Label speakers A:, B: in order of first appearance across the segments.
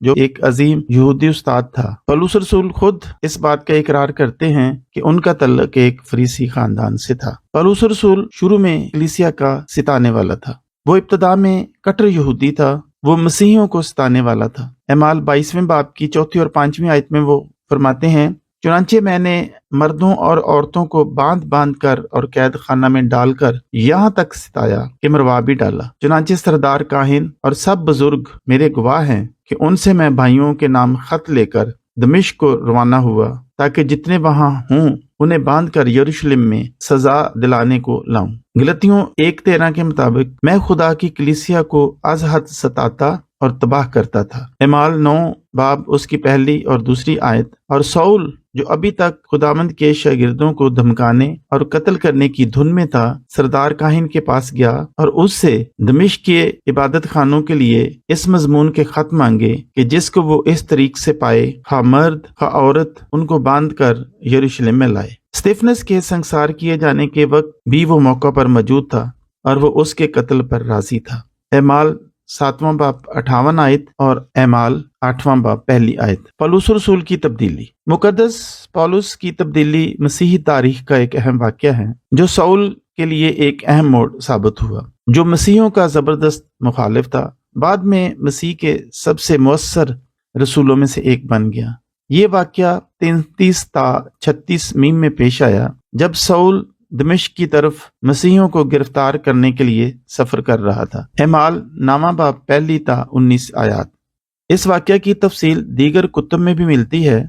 A: جو ایک عظیم یہودی استاد تھا۔ پولس رسول خود اس بات کا اقرار کرتے ہیں کہ ان کا تعلق ایک فریسی خاندان سے تھا۔ پولس رسول شروع میں کلیسیا کا ستانے والا تھا۔ وہ ابتدا میں کٹر یہودی تھا، وہ مسیحیوں کو ستانے والا تھا۔ اعمال 22 باب کی 4 اور 5 آیت میں وہ فرماتے ہیں، چنانچہ میں نے مردوں اور عورتوں کو باندھ باندھ کر اور قید خانہ میں ڈال کر یہاں تک ستایا کہ مروا بھی ڈالا۔ چنانچہ سردار کاہن اور سب بزرگ میرے گواہ ہیں کہ ان سے میں بھائیوں کے نام خط لے کر دمشق کو روانہ ہوا تاکہ جتنے وہاں ہوں انہیں باندھ کر یروشلم میں سزا دلانے کو لاؤں۔ غلطیوں 1:13 کے مطابق میں خدا کی کلیسیا کو از حد ستاتا اور تباہ کرتا تھا۔ اعمال 9 باب اس کی 1 اور 2 آیت۔ اور سول جو ابھی تک خداوند کے شاگردوں کو دھمکانے اور قتل کرنے کی دھن میں تھا، سردار کاہن کے پاس گیا اور اس سے دمشق کے عبادت خانوں کے لیے اس مضمون کے خط مانگے کہ جس کو وہ اس طریق سے پائے، خواہ مرد خواہ عورت، ان کو باندھ کر یروشلم میں لائے۔ اسطیفنس کے سنسار کیے جانے کے وقت بھی وہ موقع پر موجود تھا اور وہ اس کے قتل پر راضی تھا۔ اعمال 7 باب 58 آیت اور اعمال 8 باب 1 آیت۔ پولس رسول کی تبدیلی۔ مقدس پولس کی تبدیلی مسیحی تاریخ کا ایک اہم واقعہ ہے جو سول کے لیے ایک اہم موڑ ثابت ہوا، جو مسیحیوں کا زبردست مخالف تھا، بعد میں مسیح کے سب سے مؤثر رسولوں میں سے ایک بن گیا۔ یہ واقعہ 33 تا 36 میں پیش آیا جب سول دمشق کی طرف مسیحیوں کو گرفتار کرنے کے لیے سفر کر رہا تھا۔ اعمال 9 باب 1 تا 19 آیات۔ اس واقعہ کی تفصیل دیگر کتب میں بھی ملتی ہے،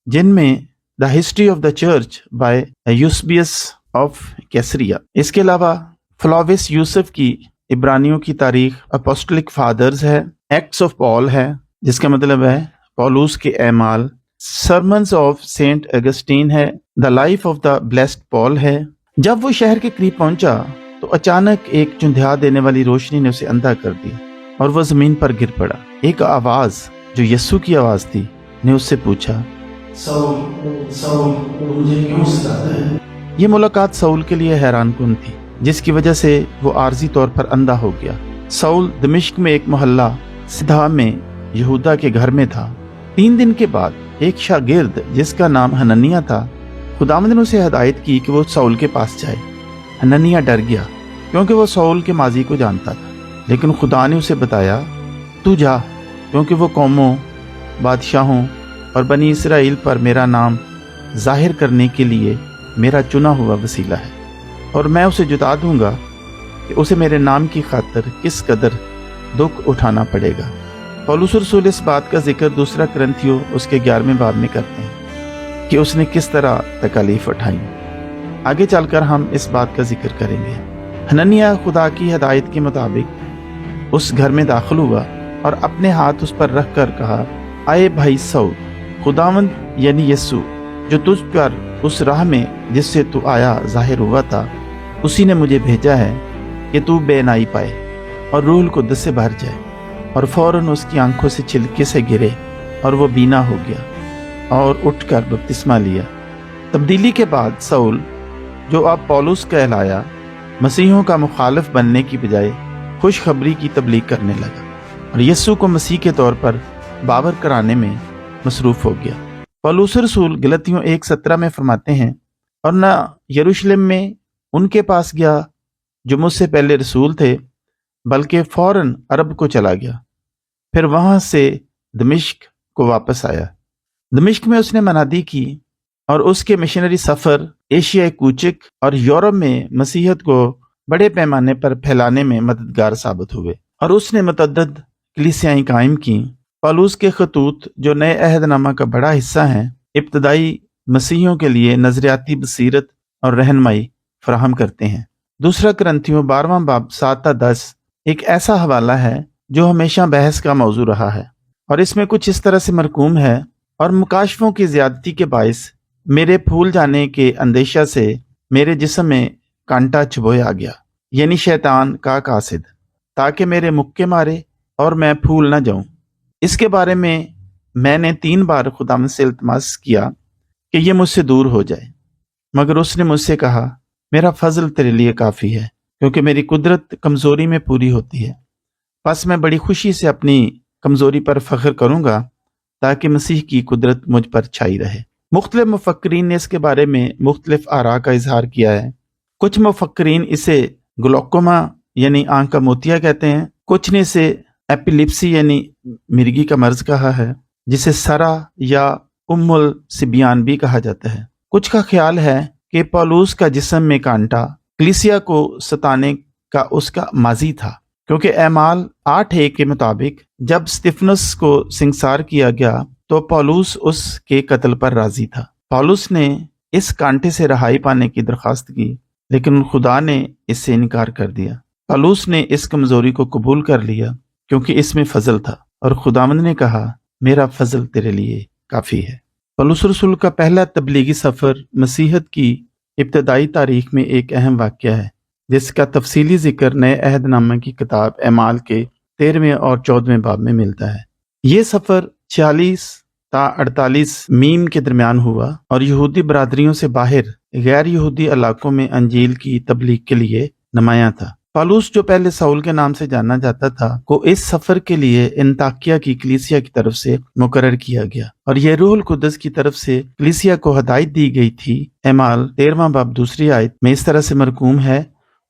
A: جن میں the history of the church by Eusebius of Caesarea, اس کے علاوہ فلاویس یوسف کی عبرانیوں کی تاریخ، اپوسٹلک فادرز ہے، ایکٹس آف پال ہے جس کا مطلب ہے پولوس کے اعمال، سرمنز آف سینٹ اگسٹین ہے، the life of the blessed Paul ہے۔ جب وہ شہر کے قریب پہنچا تو اچانک ایک چندھیا دینے والی روشنی نے اسے اندھا کر دیا اور وہ زمین پر گر پڑا۔ ایک آواز جو یسوع کی آواز تھی نے اس سے پوچھا، سول سول مجھے کیوں ستاتا ہے؟ یہ ملاقات سول کے لیے حیران کن تھی، جس کی وجہ سے وہ عارضی طور پر اندھا ہو گیا۔ سول دمشق میں ایک محلہ سدھا میں یہودا کے گھر میں تھا۔ 3 دن کے بعد ایک شاگرد جس کا نام حنانیہ تھا، خداوند نے اسے ہدایت کی کہ وہ سول کے پاس جائے۔ حنانیہ ڈر گیا کیونکہ وہ سول کے ماضی کو جانتا تھا، لیکن خدا نے اسے بتایا، تو جا، کیونکہ وہ قوموں، بادشاہوں اور بنی اسرائیل پر میرا نام ظاہر کرنے کے لیے میرا چنا ہوا وسیلہ ہے، اور میں اسے جتا دوں گا کہ اسے میرے نام کی خاطر کس قدر دکھ اٹھانا پڑے گا۔ پولس رسول اس بات کا ذکر 2 کرنتھیوں اس کے 11 باب میں کرتے ہیں کہ اس نے کس طرح تکالیف اٹھائیں۔ آگے چل کر ہم اس بات کا ذکر کریں گے۔ حنانیہ خدا کی ہدایت کے مطابق اس گھر میں داخل ہوا اور اپنے ہاتھ اس پر رکھ کر کہا، آئے بھائی سول، خداوند یعنی یسوع جو تجھ پر اس راہ میں جس سے تو آیا ظاہر ہوا تھا، اسی نے مجھے بھیجا ہے کہ تو بینائی پائے اور روح القدس سے بھر جائے۔ اور فوراً اس کی آنکھوں سے چھلکے سے گرے اور وہ بینا ہو گیا اور اٹھ کر بپتسمہ لیا۔ تبدیلی کے بعد سول، جو اب پولس کہلایا، مسیحیوں کا مخالف بننے کی بجائے خوشخبری کی تبلیغ کرنے لگا اور یسوع کو مسیح کے طور پر باور کرانے میں مصروف ہو گیا۔ پولس رسول غلطیوں 1:17 میں فرماتے ہیں، اور نہ یروشلم میں ان کے پاس گیا جو مجھ سے پہلے رسول تھے، بلکہ فوراً عرب کو چلا گیا، پھر وہاں سے دمشق کو واپس آیا۔ دمشق میں اس نے منادی کی اور اس کے مشنری سفر ایشیا کوچک اور یورپ میں مسیحیت کو بڑے پیمانے پر پھیلانے میں مددگار ثابت ہوئے، اور اس نے متعدد کلیسیائیں قائم کیں۔ پولس کے خطوط جو نئے عہد نامہ کا بڑا حصہ ہیں، ابتدائی مسیحیوں کے لیے نظریاتی بصیرت اور رہنمائی فراہم کرتے ہیں۔ 2 کرنتھیوں 12 باب 7 تا 10 ایک ایسا حوالہ ہے جو ہمیشہ بحث کا موضوع رہا ہے، اور اس میں کچھ اس طرح سے مرقوم ہے، اور مکاشفوں کی زیادتی کے باعث میرے پھول جانے کے اندیشہ سے میرے جسم میں کانٹا چبھویا گیا، یعنی شیطان کا قاصد، تاکہ میرے مکے مارے اور میں پھول نہ جاؤں۔ اس کے بارے میں نے 3 بار خداوند سے التماس کیا کہ یہ مجھ سے دور ہو جائے، مگر اس نے مجھ سے کہا، میرا فضل تیرے لیے کافی ہے، کیونکہ میری قدرت کمزوری میں پوری ہوتی ہے۔ پس میں بڑی خوشی سے اپنی کمزوری پر فخر کروں گا تاکہ مسیح کی قدرت مجھ پر چھائی رہے۔ مختلف مفکرین نے اس کے بارے میں مختلف آراء کا اظہار کیا ہے۔ کچھ مفکرین اسے گلوکوما یعنی آنکھ کا موتیا کہتے ہیں، کچھ نے اسے ایپیلیپسی یعنی مرگی کا مرض کہا ہے، جسے سرا یا ام السبیان بھی کہا جاتا ہے۔ کچھ کا خیال ہے کہ پولوس کا جسم میں کانٹا کلیسیا کو ستانے کا اس کا ماضی تھا، کیونکہ اعمال 8:1 کے مطابق جب اسطفنس کو سنگسار کیا گیا تو پولوس اس کے قتل پر راضی تھا۔ پولوس نے اس کانٹے سے رہائی پانے کی درخواست کی، لیکن خدا نے اس سے انکار کر دیا۔ پولوس نے اس کمزوری کو قبول کر لیا کیونکہ اس میں فضل تھا، اور خداوند نے کہا میرا فضل تیرے لیے کافی ہے۔ پولس رسول کا پہلا تبلیغی سفر مسیحیت کی ابتدائی تاریخ میں ایک اہم واقعہ ہے، جس کا تفصیلی ذکر نئے عہد نامہ کی کتاب اعمال کے 13ویں اور 14ویں باب میں ملتا ہے۔ یہ سفر 46 تا 48 میم کے درمیان ہوا اور یہودی برادریوں سے باہر غیر یہودی علاقوں میں انجیل کی تبلیغ کے لیے نمایاں تھا۔ پالوس، جو پہلے ساؤل کے نام سے جانا جاتا تھا، کو اس سفر کے لیے انطاکیہ کی کلیسیا کی طرف سے مقرر کیا گیا، اور یہ روح القدس کی طرف سے کلیسیا کو ہدایت دی گئی تھی۔ اعمال 13واں باب 2 آیت میں اس طرح سے مرقوم ہے،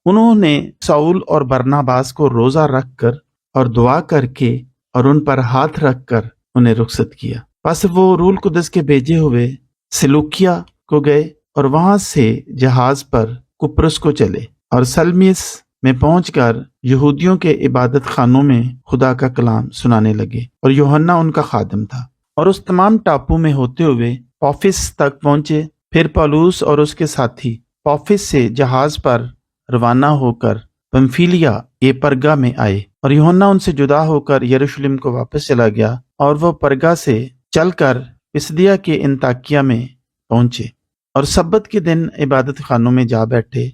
A: انہوں نے ساؤل اور برناباس کو روزہ رکھ کر اور دعا کر کے اور ان پر ہاتھ رکھ کر انہیں رخصت کیا۔ پس وہ روح القدس کے بھیجے ہوئے سلوکیا کو گئے اور وہاں سے جہاز پر کپرس کو چلے اور سلمیس میں پہنچ کر یہودیوں کے عبادت خانوں میں خدا کا کلام سنانے لگے، اور یوحنا ان کا خادم تھا۔ اور اس تمام ٹاپو میں ہوتے ہوئے پوفس تک پہنچے۔ پھر پولوس اور اس کے ساتھی پوفس سے جہاز پر روانہ ہو کر پمفیلیا پرگا میں آئے، اور یوحنا ان سے جدا ہو کر یروشلم کو واپس چلا گیا، اور وہ پرگا سے چل کر پسدیا کے انطاکیہ میں پہنچے اور سبت کے دن عبادت خانوں میں جا بیٹھے،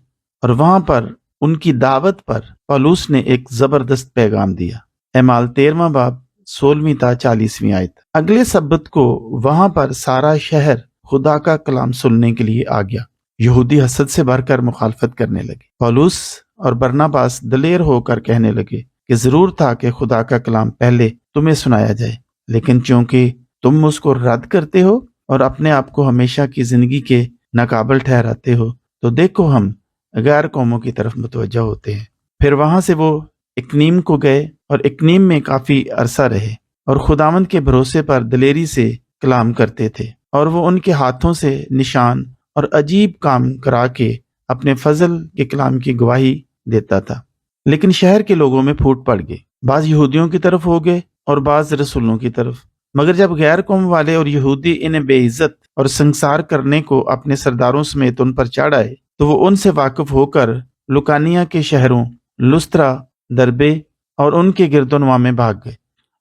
A: اور وہاں پر ان کی دعوت پر پولوس نے ایک زبردست پیغام دیا۔ اعمال 13واں باب 16ویں تا 40ویں آیت۔ اگلے سبت کو وہاں پر سارا شہر خدا کا کلام سننے کے لیے آ گیا۔ یہودی حسد سے بھر کر مخالفت کرنے لگے۔ پولوس اور برناباس دلیر ہو کر کہنے لگے کہ ضرور تھا کہ خدا کا کلام پہلے تمہیں سنایا جائے، لیکن چونکہ تم اس کو رد کرتے ہو اور اپنے آپ کو ہمیشہ کی زندگی کے ناقابل ٹھہراتے ہو، تو دیکھو ہم غیر قوموں کی طرف متوجہ ہوتے ہیں۔ پھر وہاں سے وہ اکنیم کو گئے اور اکنیم میں کافی عرصہ رہے، اور خداوند کے بھروسے پر دلیری سے کلام کرتے تھے، اور وہ ان کے ہاتھوں سے نشان اور عجیب کام کرا کے اپنے فضل کے کلام کی گواہی دیتا تھا۔ لیکن شہر کے لوگوں میں پھوٹ پڑ گئے، بعض یہودیوں کی طرف ہو گئے اور بعض رسولوں کی طرف۔ مگر جب غیر قوم والے اور یہودی انہیں بے عزت اور سنگسار کرنے کو اپنے سرداروں سمیت ان پر چڑھ آئے، تو وہ ان سے واقف ہو کر لکانیہ کے شہروں لسترا، دربے اور ان کے گرد و نواح میں بھاگ گئے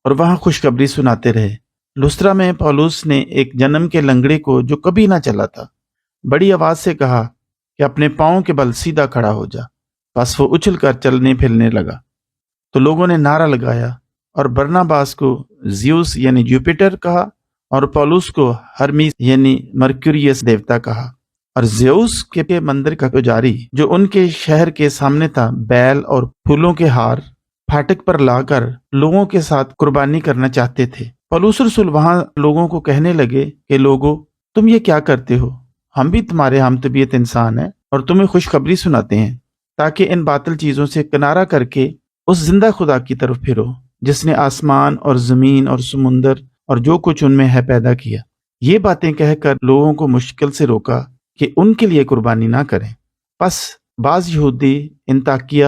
A: اور وہاں خوشخبری سناتے رہے۔ لسترا میں پولوس نے ایک جنم کے لنگڑے کو، جو کبھی نہ چلا تھا، بڑی آواز سے کہا کہ اپنے پاؤں کے بل سیدھا کھڑا ہو جا۔ بس وہ اچھل کر چلنے پھرنے لگا، تو لوگوں نے نعرہ لگایا اور برناباس کو زیوس یعنی جوپیٹر کہا، اور پولوس کو ہرمیس یعنی مرکوریس دیوتا کہا، اور زیوس کے مندر کا پجاری جو ان کے شہر کے سامنے تھا، بیل اور پھولوں کے ہار پھاٹک پر لا کر لوگوں کے ساتھ قربانی کرنا چاہتے تھے۔ پولس رسول وہاں لوگوں کو کہنے لگے کہ لوگو، تم یہ کیا کرتے ہو؟ ہم بھی تمہارے ہم طبیعت انسان ہیں اور تمہیں خوشخبری سناتے ہیں، تاکہ ان باطل چیزوں سے کنارہ کر کے اس زندہ خدا کی طرف پھرو، جس نے آسمان اور زمین اور سمندر اور جو کچھ ان میں ہے پیدا کیا۔ یہ باتیں کہہ کر لوگوں کو مشکل سے روکا کہ ان کے لیے قربانی نہ کریں۔ پس بعض یہودی انطاکیہ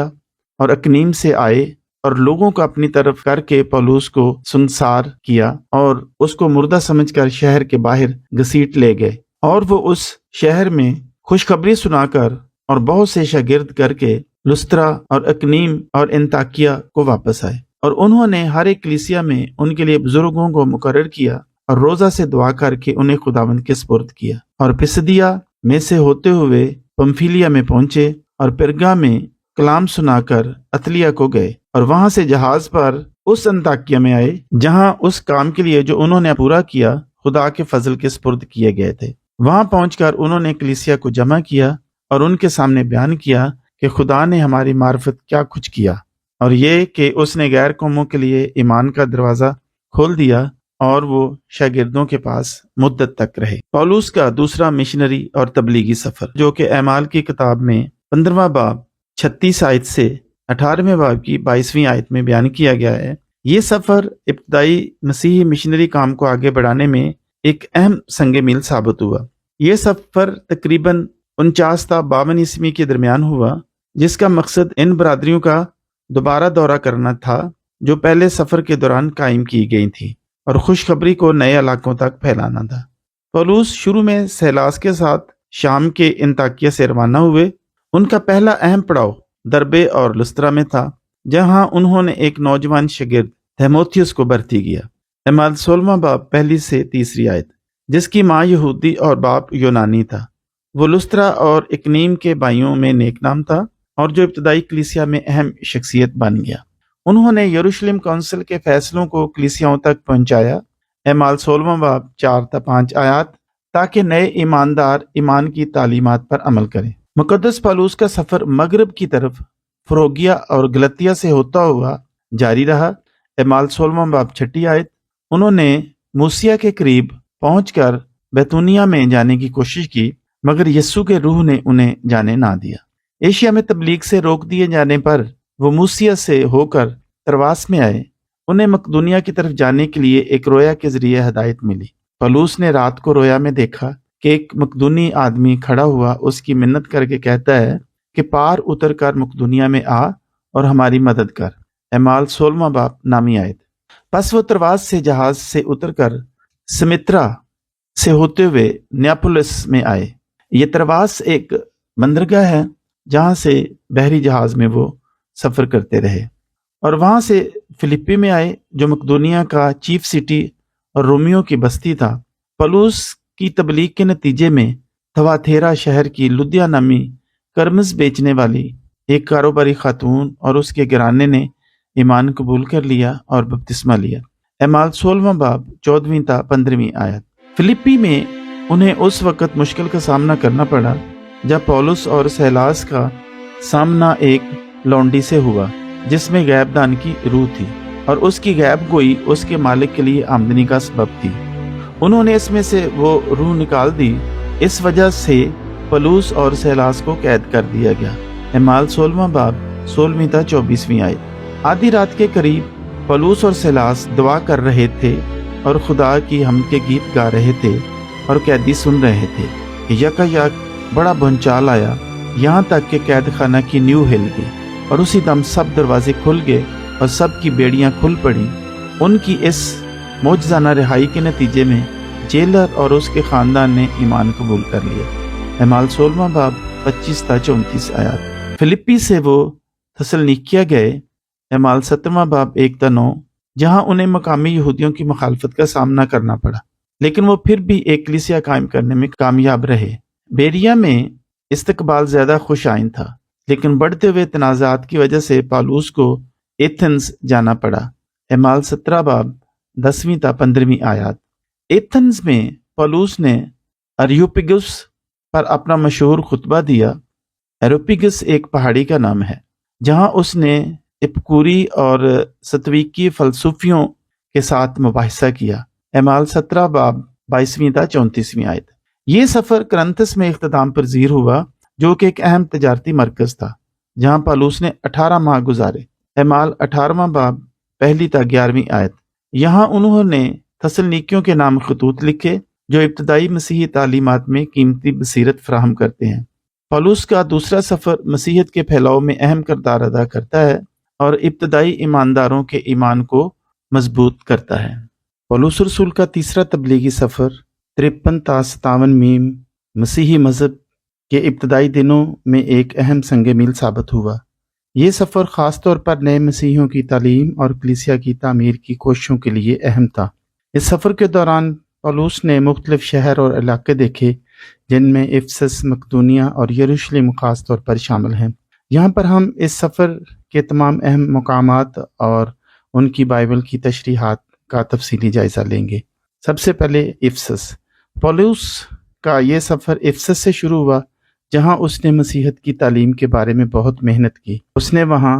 A: اور اکنیم سے آئے اور لوگوں کو اپنی طرف کر کے پولوس کو سنگسار کیا اور اس کو مردہ سمجھ کر شہر کے باہر گھسیٹ لے گئے، اور وہ اس شہر میں خوشخبری سنا کر اور بہت سے شاگرد کر کے لسترا اور اکنیم اور انطاکیہ کو واپس آئے، اور انہوں نے ہر ایک کلیسیا میں ان کے لیے بزرگوں کو مقرر کیا اور روزہ سے دعا کر کے انہیں خداوند کے سپرد کیا، اور پسدیا میں سے ہوتے ہوئے پمفیلیا میں پہنچے اور پرگا میں کلام سنا کر اتلیا کو گئے، اور وہاں سے جہاز پر اس انطاکیہ میں آئے جہاں اس کام کے لیے جو انہوں نے پورا کیا خدا کے فضل کے سپرد کیے گئے تھے۔ وہاں پہنچ کر انہوں نے کلیسیا کو جمع کیا اور ان کے سامنے بیان کیا کہ خدا نے ہماری معرفت کیا کچھ کیا، اور یہ کہ اس نے غیر قوموں کے لیے ایمان کا دروازہ کھول دیا اور وہ شاگردوں کے پاس مدت تک رہے۔ پولس کا دوسرا مشنری اور تبلیغی سفر، جو کہ اعمال کی کتاب میں 15واں باب 36 آیت سے 18ویں باب کی 22ویں آیت میں بیان کیا گیا ہے، یہ سفر ابتدائی مسیحی مشنری کام کو آگے بڑھانے میں ایک اہم سنگ میل ثابت ہوا۔ یہ سفر تقریباً 49 تا 52 عیسوی کے درمیان ہوا، جس کا مقصد ان برادریوں کا دوبارہ دورہ کرنا تھا جو پہلے سفر کے دوران قائم کی گئی تھی، اور خوشخبری کو نئے علاقوں تک پھیلانا تھا۔ پولس شروع میں سیلاس کے ساتھ شام کے انطاکیہ سے روانہ ہوئے۔ ان کا پہلا اہم پڑاؤ دربے اور لسترا میں تھا، جہاں انہوں نے ایک نوجوان شاگرد تیموتھیوس کو بھرتی کیا۔ اعمال 16واں باب 1 سے 3 آیت، جس کی ماں یہودی اور باپ یونانی تھا۔ وہ لسترا اور اکنیم کے بھائیوں میں نیک نام تھا اور جو ابتدائی کلیسیا میں اہم شخصیت بن گیا۔ انہوں نے یروشلم کونسل کے فیصلوں کو کلیسیاؤں تک پہنچایا۔ اعمال 16واں باب 4 تا 5 آیات، تاکہ نئے ایماندار ایمان کی تعلیمات پر عمل کریں۔ مقدس پولس کا سفر مغرب کی طرف فروگیا اور گلتیا سے ہوتا ہوا جاری رہا۔ اعمال 16واں باب 6 آیت، انہوں نے موسیا کے قریب پہنچ کر بیتونیا میں جانے کی کوشش کی، مگر یسوع کے روح نے انہیں جانے نہ دیا۔ ایشیا میں تبلیغ سے روک دیے جانے پر وہ موسیا سے ہو کر ترواس میں آئے۔ انہیں مقدونیہ کی طرف جانے کے لیے ایک رویا کے ذریعے ہدایت ملی۔ پولس نے رات کو رویا میں دیکھا کہ ایک مقدونی آدمی کھڑا ہوا اس کی منت کر کے کہتا ہے کہ پار اتر کر مقدونیہ میں آ اور ہماری مدد کر۔ اعمال 16واں باب نامی آیت۔ پس وہ ترواس سے جہاز سے اتر کر سمترا سے ہوتے ہوئے نیاپولس میں آئے۔ یہ ترواس ایک بندرگاہ ہے جہاں سے بحری جہاز میں وہ سفر کرتے رہے، اور وہاں سے فلپی میں آئے جو مقدونیہ کا چیف سٹی اور رومیوں کی بستی تھا۔ پولس کی تبلیغ کے نتیجے میں تھواتیرا شہر کی لدیا نامی کرمز بیچنے والی ایک کاروباری خاتون اور اس کے گھرانے نے ایمان قبول کر لیا اور بپتسمہ لیا۔ اعمال 16واں باب 14 تا 15 آیت۔ فلپی میں انہیں اس وقت مشکل کا سامنا کرنا پڑا جب پولس اور سیلاس کا سامنا ایک لونڈی سے ہوا جس میں غیب دان کی روح تھی، اور اس کی غیب گوئی اس کے مالک کے لیے آمدنی کا سبب تھی۔ انہوں نے اس میں سے وہ روح نکال دی، اس وجہ سے پولس اور سیلاس کو قید کر دیا گیا۔ اعمال 16واں باب 16 تا 24 آیت۔ آدھی رات کے قریب پولس اور سیلاس دعا کر رہے تھے اور خدا کی حمد کے گیت گا رہے تھے، اور قیدی سن رہے تھے کہ یکایک بڑا بھونچال آیا، یہاں تک کہ قید خانہ کی نیو ہل گئی، اور اسی دم سب دروازے کھل گئے اور سب کی بیڑیاں کھل پڑیں۔ ان کی اس معجزانہ رہائی کے نتیجے میں جیلر اور اس کے خاندان نے ایمان قبول کر لیا۔ اعمال 16واں باب 25 تا 34 آیات۔ فلپی سے وہ تھسلنیکیہ گئے۔ اعمال 17واں باب 1 تا 9، جہاں انہیں مقامی یہودیوں کی مخالفت کا سامنا کرنا پڑا، لیکن وہ پھر بھی ایک کلیسیا قائم کرنے میں کامیاب رہے۔ بیریا میں استقبال زیادہ خوش آئند تھا، لیکن بڑھتے ہوئے تنازعات کی وجہ سے پولس کو ایتھنز جانا پڑا۔ اعمال 17 باب 10 تا 15 آیات۔ ایتھنز میں پولس نے اریوپگس پر اپنا مشہور خطبہ دیا۔ ایروپگس ایک پہاڑی کا نام ہے جہاں اس نے اپکوری اور ستویکی فلسفیوں کے ساتھ مباحثہ کیا۔ اعمال 17 باب 22 تا 34 آیت۔ یہ سفر کرنتس میں اختتام پذیر ہوا، جو کہ ایک اہم تجارتی مرکز تھا جہاں پولس نے 18 ماہ گزارے۔ اعمال 18واں باب 1 تا 11 آیت۔ یہاں انہوں نے تھسلنیکیوں کے نام خطوط لکھے جو ابتدائی مسیحی تعلیمات میں قیمتی بصیرت فراہم کرتے ہیں۔ پولس کا دوسرا سفر مسیحیت کے پھیلاؤ میں اہم کردار ادا کرتا ہے اور ابتدائی ایمانداروں کے ایمان کو مضبوط کرتا ہے۔ پولس رسول کا تیسرا تبلیغی سفر 53 تا 57 مسیحی مذہب کے ابتدائی دنوں میں ایک اہم سنگ میل ثابت ہوا۔ یہ سفر خاص طور پر نئے مسیحیوں کی تعلیم اور کلیسیا کی تعمیر کی کوششوں کے لیے اہم تھا۔ اس سفر کے دوران پولس نے مختلف شہر اور علاقے دیکھے جن میں افسس، مقدونیہ اور یروشلم خاص طور پر شامل ہیں۔ یہاں پر ہم اس سفر کے تمام اہم مقامات اور ان کی بائبل کی تشریحات کا تفصیلی جائزہ لیں گے۔ سب سے پہلے افسس۔ پولس کا یہ سفر افسس سے شروع ہوا جہاں اس نے مسیحیت کی تعلیم کے بارے میں بہت محنت کی۔ اس نے وہاں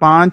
A: 5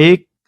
A: 1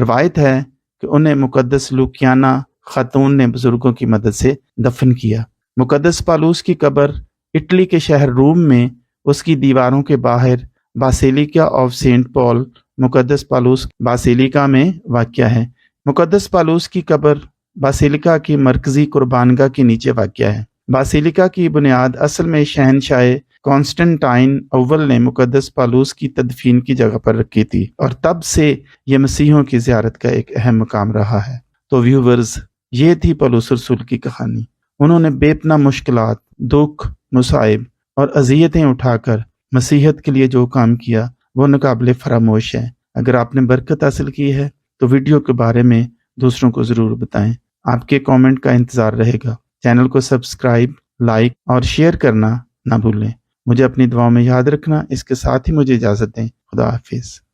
A: روایت ہے کہ انہیں مقدس لوکیانا خاتون نے بزرگوں کی مدد سے دفن کیا۔ مقدس پالوس کی قبر اٹلی کے شہر روم میں اس کی دیواروں کے باہر باسیلیکا آف سینٹ پال مقدس پالوس باسیلیکا میں واقع ہے۔ مقدس پالوس کی قبر باسیلیکا کی مرکزی قربانگاہ کے نیچے واقع ہے۔ باسیلیکا کی بنیاد اصل میں شہنشاہ کانسٹنٹائن اول نے مقدس پالوس کی تدفین کی جگہ پر رکھی تھی، اور تب سے یہ مسیحیوں کی زیارت کا ایک اہم مقام رہا ہے۔ تو ویورز، یہ تھی پالوس رسول کی کہانی۔ انہوں نے بے پناہ مشکلات، دکھ، مصائب اور اذیتیں اٹھا کر مسیحیت کے لیے جو کام کیا وہ ناقابل فراموش ہے۔ اگر آپ نے برکت حاصل کی ہے تو ویڈیو کے بارے میں دوسروں کو ضرور بتائیں۔ آپ کے کامنٹ کا انتظار رہے گا۔ چینل کو سبسکرائب، لائک اور شیئر کرنا نہ بھولیں۔ مجھے اپنی دعاؤں میں یاد رکھنا۔ اس کے ساتھ ہی مجھے اجازت دیں۔ خدا حافظ۔